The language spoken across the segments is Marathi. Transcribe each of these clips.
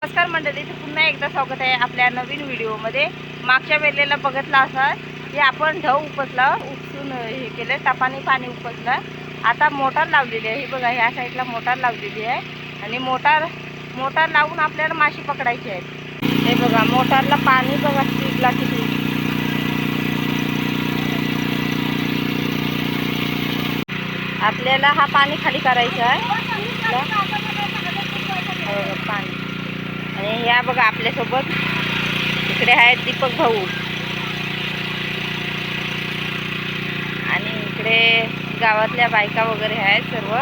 नमस्कार मंडळी, पुन्हा एकदा स्वागत आहे आपल्या नवीन व्हिडिओमध्ये. मागच्या वेळेला बघितला असा की आपण उपसून हे केलं, टपाने पाणी उपसलं. आता मोटार लावलेली आहे. ही बघा, ह्या साईडला मोटार लावलेली आहे आणि मोटार लावून आपल्याला मासे पकडायचे आहेत. हे बघा, मोटारला पाणी बघा स्पीडला किती. आपल्याला हा पाणी खाली करायचा आहे पाणी. आणि ह्या बघा आपल्यासोबत इकडे आहेत दीपक भाऊ आणि इकडे गावातल्या बायका वगैरे आहेत सर्व.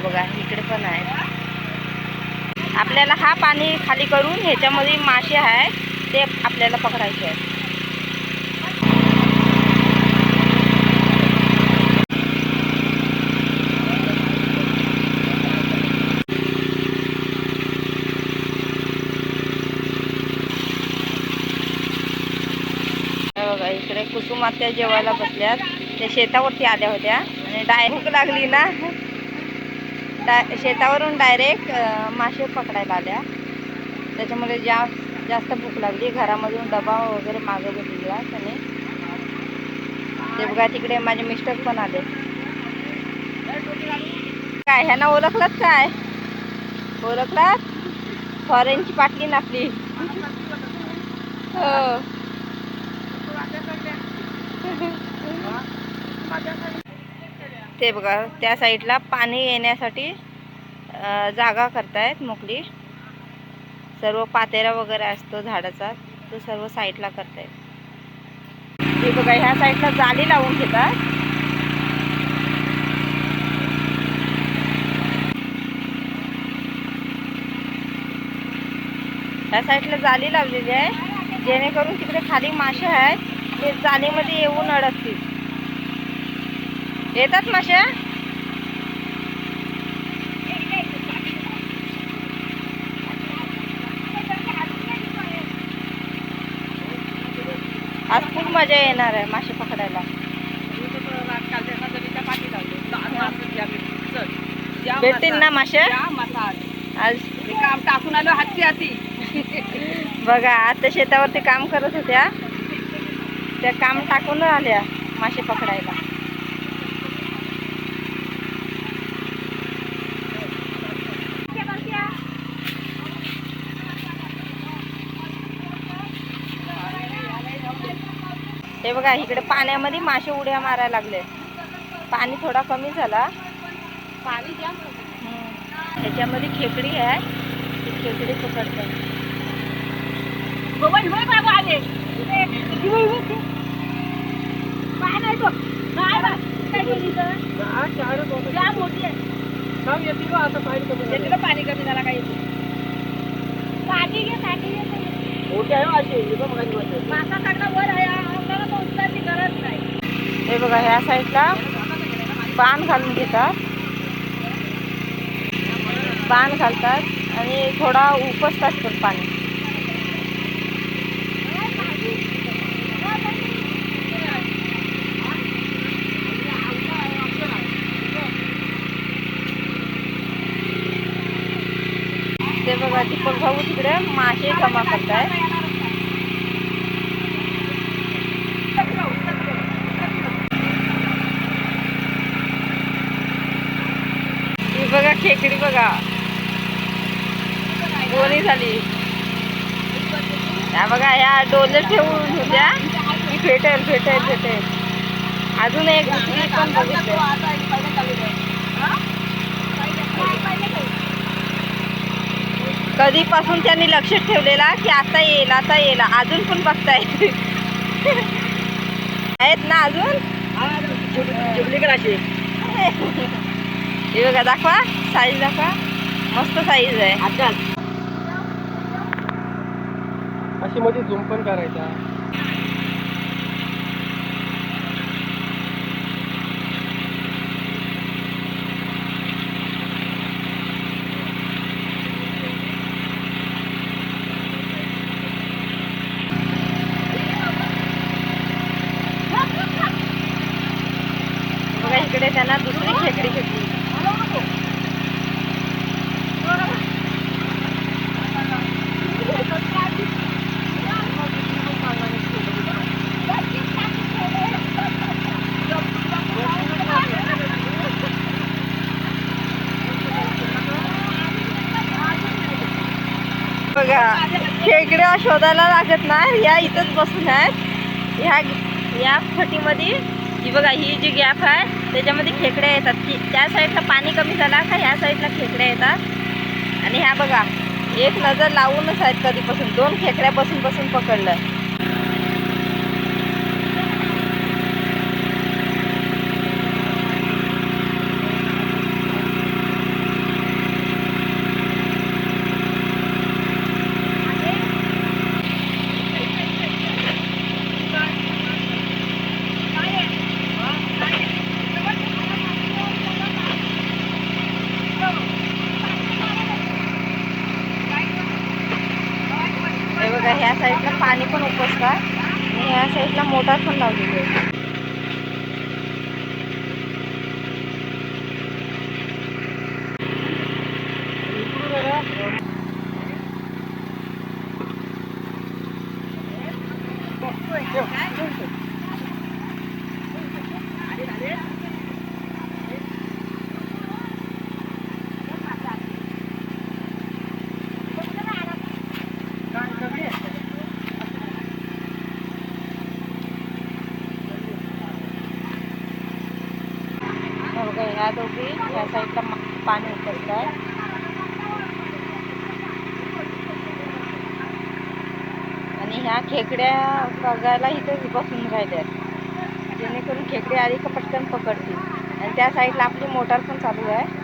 बघा इकडे पण आहेत. आपल्याला हा पाणी खाली करून ह्याच्यामध्ये मासे आहेत ते आपल्याला पकडायचे आहेत. बघा इकडे कुसुमात्या जेवायला बसल्यात. ते शेतावरती आल्या होत्या आणि भूक लागली ना, शेतावरून डायरेक्ट मासे पकडायला आल्या. त्याच्यामुळे जास्त भूक लागली. घरामधून डबा वगैरे मागं बसलेला त्याने. ते बघा तिकडे माझे मिस्टर पण आले. काय ह्यांना ओळखलात? काय ओळखलात? फॉरेनची पाटली नापली. हो. ते बघा त्या साईडला पाणी येण्यासाठी जागा करतायत मोकळी. सर्व पातेरा वगैरे असतो झाडाचा, तो सर्व साईडला करतायत. हे बघा ह्या साईडला जाळी लावून घेतात. ह्या साईडला जाळी लावलेली आहे जेणेकरून तिकडे खाली मासे आहेत ते जाळीमध्ये येऊन अडकतील. येतात मासे. आज खूप मजा येणार आहे मासे पकडायला. भेटतील ना मासे आज? काम टाकून आलो हाती हाती. बघा आता शेतावरती काम करत होत्या, त्या काम टाकून आल्या मासे पकडायला. हे बघा इकडे पाण्यामध्ये मासे उड्या मारायला लागले. पाणी थोडा कमी झाला. पाणी जाम. ह्याच्यामध्ये खेकडी आहे, खेकडी पकडतात. पाणी कमी झाला काही. मासा सगळा वर आहे, आपल्याला पोहोचण्याची गरज नाही. हे बघा ह्या साईडला बाण घालून घेतात, बाण घालतात आणि थोडा उपसतात पण पाणी. ते बघा दीपक भाऊ तिकडे मासे जमा करताय. ही बघा खेकडी बघा गोणी झाली. या बघा ह्या डोले ठेवून होत्या की भेटेल. अजून एक दुसरी पण बघितली. कधीपासून त्यांनी लक्ष ठेवलेला की आता येईल अजून पण बघताय. आहेत ना अजून. हे बघा दाखवा साईज, दाखवा मस्त साईज आहे. अशी मध्ये झूम पण करायचा. बघा इकडे त्यांना दुसरी खेकडी घेतली. बघा खेकड्या शोधायला लागत नाही, या इथंच बसून आहेत. या फटीमध्ये ही बघा, ही जी गॅप आहे त्याच्यामध्ये खेकड्या येतात. की त्या साईडला पाणी कमी झाला का ह्या साईडला खेकड्या येतात. आणि ह्या बघा एक नजर लावूनच आहेत कधीपासून, 2 खेकड्या बसून बसून पकडलं. हे बघा ह्या साईडला पाणी पण उपसतं आणि ह्या साईडला मोटार पण लावलेली आहे. बघा ह्या दोघी ह्या साईडला पाणी उपसत आहे. आणि ह्या खेकड्या बघायला इथेच बसून राहिल्यात, जेणेकरून खेकडे आली का पटकन पकडतील. आणि त्या साईडला आपली मोटार पण चालू आहे.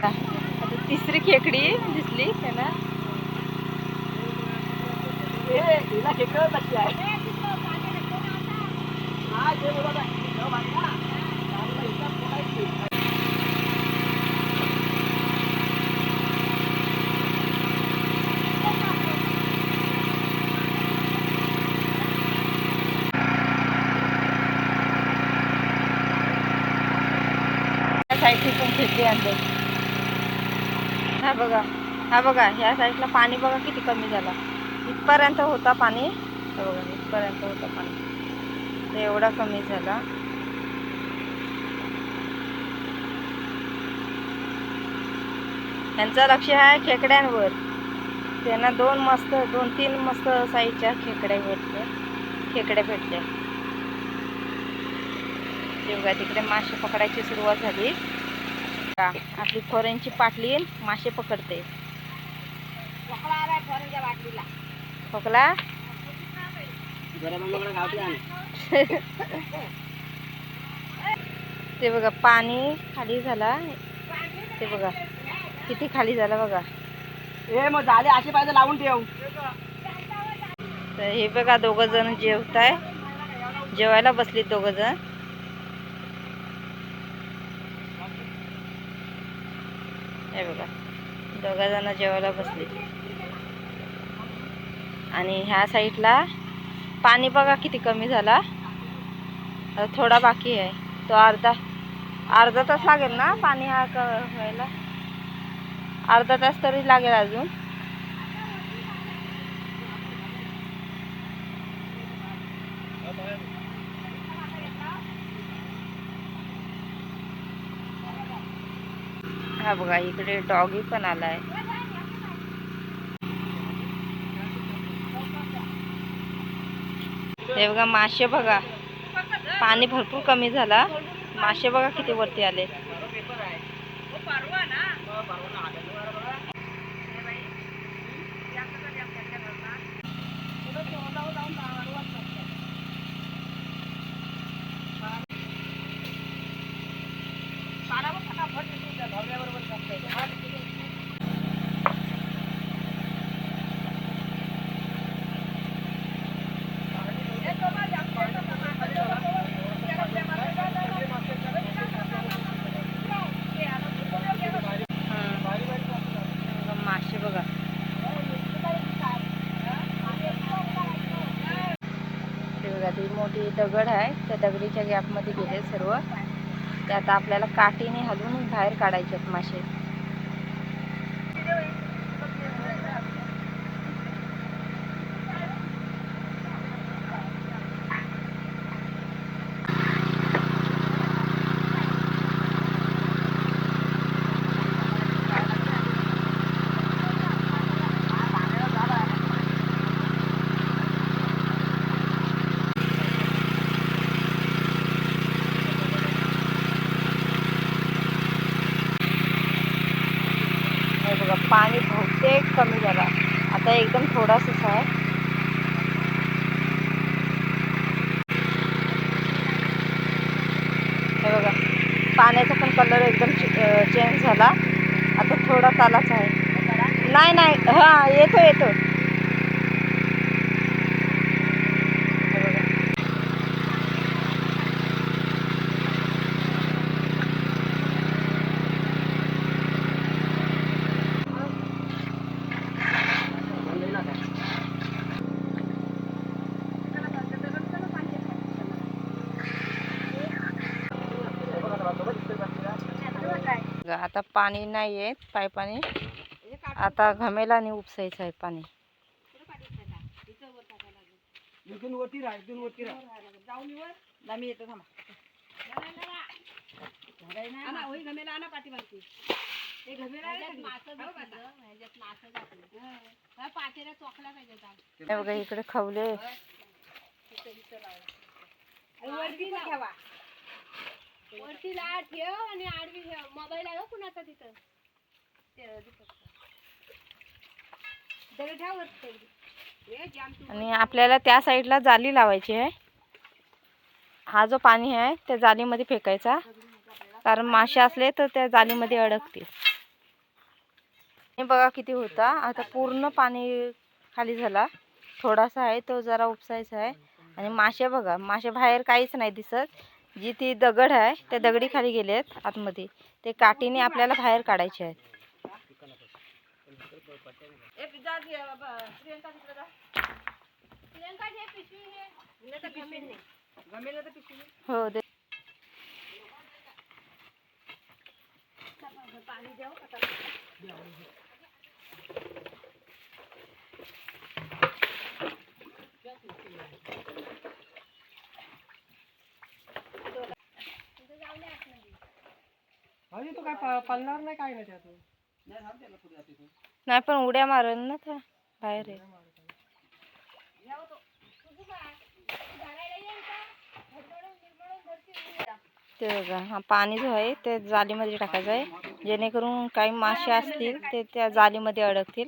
आता तिसरी खेकडी दिसली त्याला. साईडची पण खेकडी आणली. हा बघा ह्या साईडला पाणी बघा किती कमी झाला. इथपर्यंत होता पाणी, हे बघा इथपर्यंत होता पाणी, ते एवढा कमी झाला. यांचं लक्ष आहे खेकड्यांवर. त्यांना 2-3 मस्त साईजच्या खेकड्या भेटल्या. ते बघा तिकडे मासे पकडायची सुरुवात झाली. आपली फोरेनची पाटली मासे पकडते. खोकला ते बघा पाणी खाली झाला, ते बघा किती खाली झाला बघा. मग झाले असे पाहिजे लावून ठेव. तर हे बघा 2 जण जेवताय, जेवायला बसलीत 2 जण. हे बघा 2 जण जेवायला बसली. आणि ह्या साईडला पाणी बघा किती कमी झाला. थोडा बाकी आहे, तो अर्धा तास लागेल ना पाणी हा व्हायला. अर्धा तास तरी लागेल अजून. हा बघा इकडे डॉगी पण आलाय. हे बघा मासे बघा, पाणी भरपूर कमी झाला. मासे बघा किती वरती आले. मासे बघा ते बघा, ती मोठी दगड आहे, त्या दगडीच्या गॅपमध्ये गेले सर्व. ते आता आपल्याला काठीने हलवून बाहेर काढायचे आहेत मासे. पाणी बहुतेक कमी झाला, आता एकदम थोडासाच आहे. हे बघा पाण्याचा पण कलर एकदम चेंज झाला, आता थोडा तालाच आहे. नाही नाही, हां येतो येतो. हे बघा. आता पाणी नाही येत पाईपाने, आता घमेला आणि उपसायचं आहे पाणी. इथून वरती राहा, इथून वरती राहा. जाऊन वर आम्ही येतो थांबा. होई घमेला आणा पाठीमागची. ते घमेला मासं पाठीला चोखला पाहिजे. हे बघा इकडे खवले. वरती ठेवा, वरती ला ठेव आणि आडवी ठेव. मोबाईल आहे कुणाचा तिथं, दगड ठेव वरती. आणि आपल्याला त्या साईडला जाली लावायची आहे. हा जो पाणी आहे त्या जालीमध्ये फेकायचा, कारण मासे असले तर त्या जालीमध्ये अडकतील. हे बघा किती होता, आता पूर्ण पाणी खाली झाला. थोडासा आहे तो जरा उपसायचा आहे. आणि मासे बघा, मासे बाहेर काहीच नाही दिसत. जी ती दगड आहे त्या दगडी खाली गेलेत आतमध्ये, ते काठीने आपल्याला बाहेर काढायचे आहेत. हो दे. पाणी देऊ अरे तो काय पळणार नाही, काय नाही त्यातून. नाही पण उड्या मारेल ना त्या बाहेर आहे. ते बघा हा पाणी जो आहे ते जालीमध्ये टाकायचं आहे, जेणेकरून काही मासे असतील ते त्या जालीमध्ये अडकतील.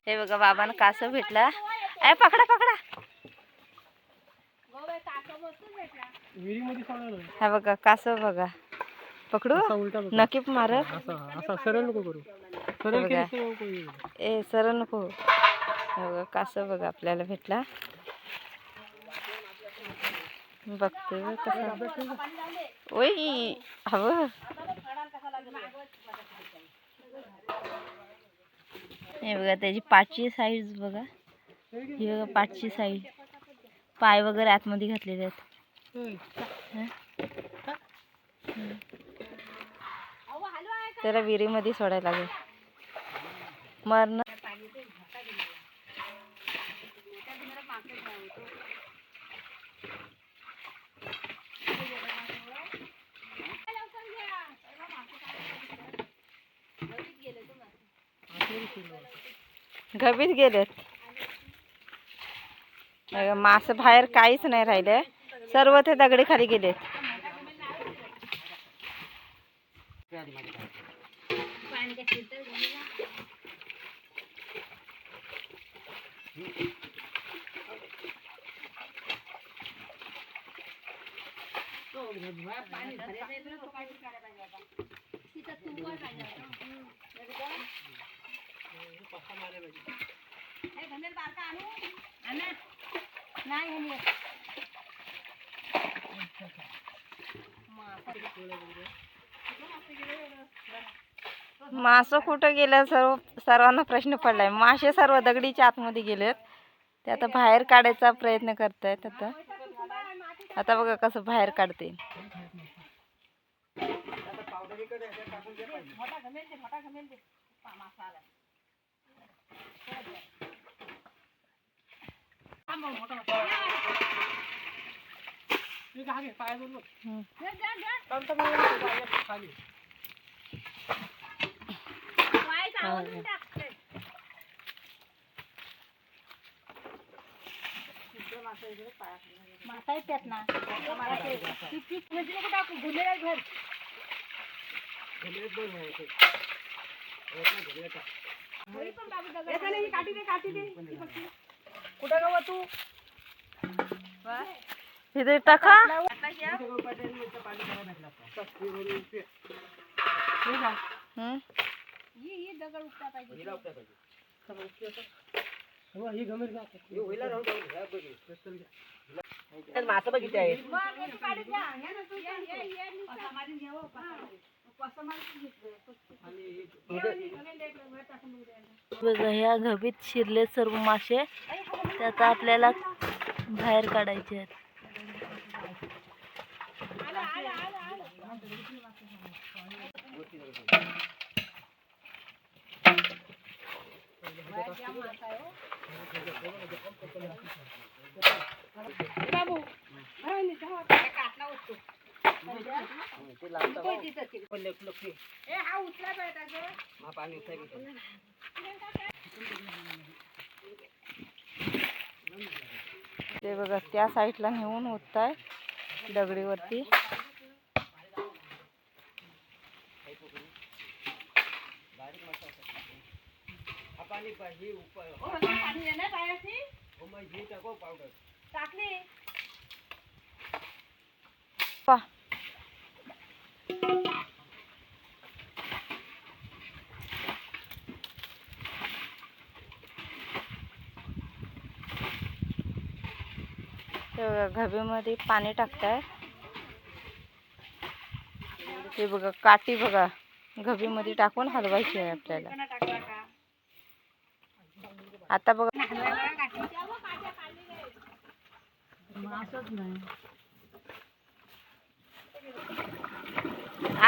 हे बघा बाबांना कासव भेटला. अरे पकडा पकडा. विहिरीमध्ये सोडलं. हा बघा कासव बघा, पकडू नकीब मारत. असं सरळ नको करू, सरळ केलं ए सरळ नको. हे बघा कासव बघा आपल्याला भेटला. बघते कसं. ओय हवं. हे बघा त्याची पाठची साईज बघा, ही बघा पाठची साईज. पाय वगैरे आतमध्ये घातलेले आहेत. त्याला विहिरीमध्ये सोडायला लागेल. मरण घबीत गेलेत. मासे बाहेर काहीच नाही राहिले, सर्व ते दगडी खाली गेलेत. मासे कुठं गेलं, सर्वांना प्रश्न पडलाय. मासे सर्व दगडीच्या आतमध्ये गेलेत, ते आता बाहेर काढायचा प्रयत्न करतायत. आता बघा कसं बाहेर काढते. मी घागे पायावरून बघ. हम्म. चालतं मग येतो पायात खाली. मासा येतात ना कुठं गाव तू इथे टाका हम्म. हो, ही गमेर जाते. मासा बघितले आहे बघा ह्या घबीत शिरले सर्व मासे ते आता आपल्याला बाहेर काढायचे आहेत. ते बघा त्या साईडला नेऊन होताय दगडीवरती. पा घबीमध्ये पाणी टाकताय. हे बघा काठी बघा घबीमध्ये टाकून हलवायची आहे आपल्याला. आता बघा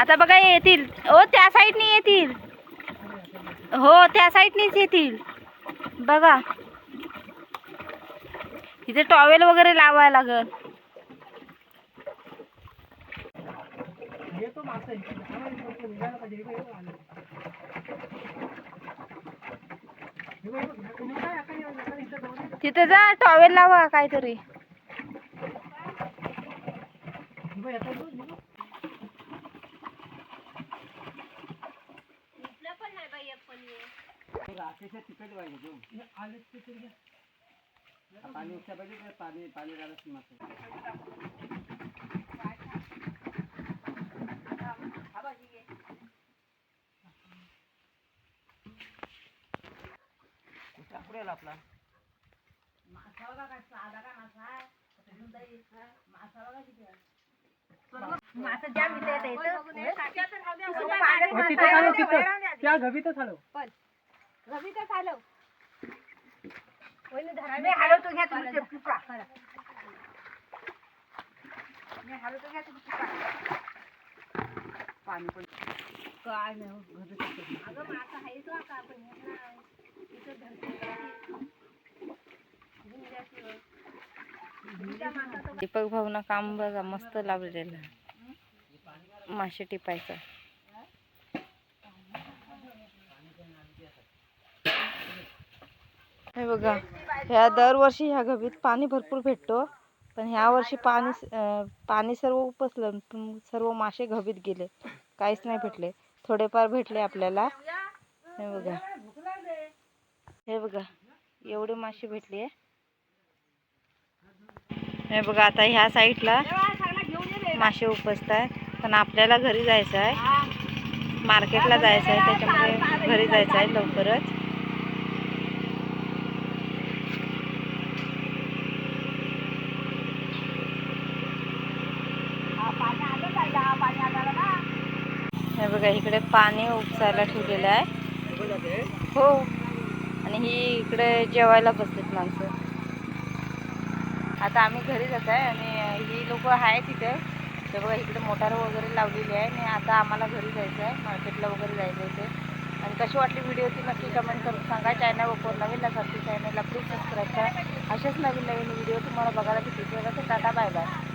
आता बघा येतील. ओ त्या साईडने येतील. हो त्या साईडनेच येतील बघा. इथे टॉवेल वगैरे लावायला लागल. येतो मासा इथे. निघायला पाहिजे. हे बघ, आलं. हे बघ, तुम्ही काय आता इथं जाऊ. तिथे जा टॉवेल लावा काहीतरी. हे बघ, येतो तो, हे बघ. आले तिथे घ्या. पाणी उठल्या पाहिजे पाणी पाणी झालं मासा आपला तिथे आलो तिथं. त्या घबीतच आलो. पाणी पण काय नाही दीपक भाऊना काम बघा मस्त लावलेलं मासे टिपायचं. हे बघा ह्या दरवर्षी ह्या घबीत पाणी भरपूर भेटतो पण ह्या वर्षी पाणी सर्व उपसलं. सर्व मासे घबीत गेले. काहीच नाही भेटले. थोडेफार भेटले आपल्याला. हे बघा हे बघा एवढे मासे भेटले. हे बघा आता ह्या साईडला मासे उपसताय पण आपल्याला घरी जायचं आहे. मार्केटला जायचं आहे त्याच्यामुळे घरी जायचं आहे लवकरच. हे बघा इकडे पाणी उपसायला ठेवलेलं आहे. हो आणि ही इकडे जेवायला बसलेत माणसं. आता आम्ही घरी जात आहे आणि ही लोक आहेत तिथे. ते बघा इकडे मोटार वगैरे लावलेली आहे आणि आता आम्हाला घरी जायचं आहे. मार्केटला वगैरे जायचं आहे ते. आणि कशी वाटली व्हिडिओ ती नक्की कमेंट करून सांगा. चॅनलवर नवीन असाल तर चॅनलला प्लीज सबस्क्राईब करा. असेच नवीन नवीन व्हिडिओ तुम्हाला बघायला भेटतील. Tata bye bye.